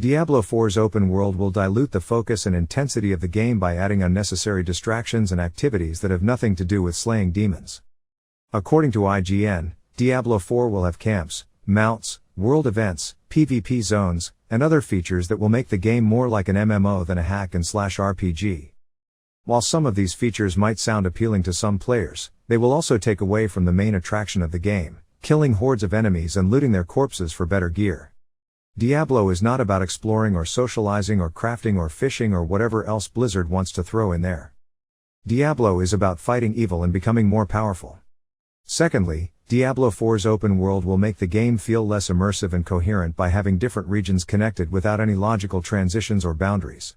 Diablo 4's open world will dilute the focus and intensity of the game by adding unnecessary distractions and activities that have nothing to do with slaying demons. According to IGN, Diablo 4 will have camps, mounts, world events, PvP zones, and other features that will make the game more like an MMO than a hack-and-slash RPG. While some of these features might sound appealing to some players, they will also take away from the main attraction of the game, killing hordes of enemies and looting their corpses for better gear. Diablo is not about exploring or socializing or crafting or fishing or whatever else Blizzard wants to throw in there. Diablo is about fighting evil and becoming more powerful. Secondly, Diablo 4's open world will make the game feel less immersive and coherent by having different regions connected without any logical transitions or boundaries.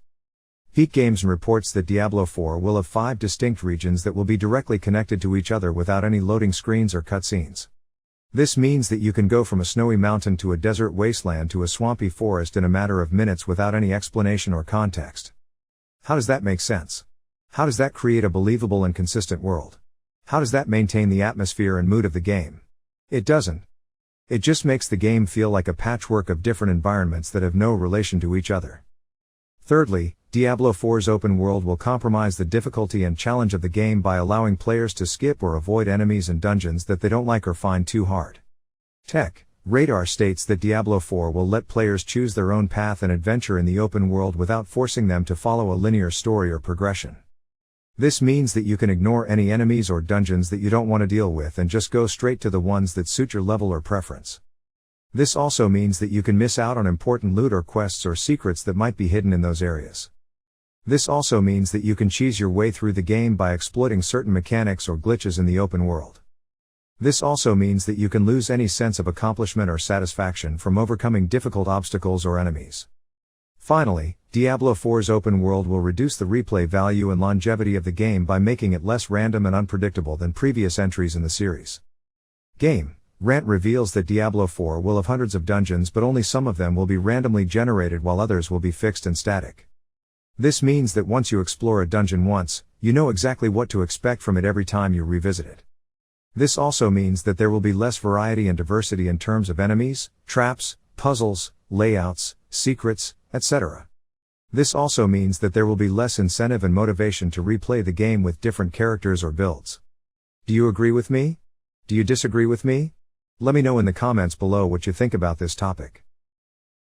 Peak Games reports that Diablo 4 will have 5 distinct regions that will be directly connected to each other without any loading screens or cutscenes. This means that you can go from a snowy mountain to a desert wasteland to a swampy forest in a matter of minutes without any explanation or context. How does that make sense? How does that create a believable and consistent world? How does that maintain the atmosphere and mood of the game? It doesn't. It just makes the game feel like a patchwork of different environments that have no relation to each other. Thirdly, Diablo 4's open world will compromise the difficulty and challenge of the game by allowing players to skip or avoid enemies and dungeons that they don't like or find too hard. Tech Radar states that Diablo 4 will let players choose their own path and adventure in the open world without forcing them to follow a linear story or progression. This means that you can ignore any enemies or dungeons that you don't want to deal with and just go straight to the ones that suit your level or preference. This also means that you can miss out on important loot or quests or secrets that might be hidden in those areas. This also means that you can cheese your way through the game by exploiting certain mechanics or glitches in the open world. This also means that you can lose any sense of accomplishment or satisfaction from overcoming difficult obstacles or enemies. Finally, Diablo 4's open world will reduce the replay value and longevity of the game by making it less random and unpredictable than previous entries in the series. Game Rant reveals that Diablo 4 will have hundreds of dungeons, but only some of them will be randomly generated while others will be fixed and static. This means that once you explore a dungeon once, you know exactly what to expect from it every time you revisit it. This also means that there will be less variety and diversity in terms of enemies, traps, puzzles, layouts, secrets, etc. This also means that there will be less incentive and motivation to replay the game with different characters or builds. Do you agree with me? Do you disagree with me? Let me know in the comments below what you think about this topic.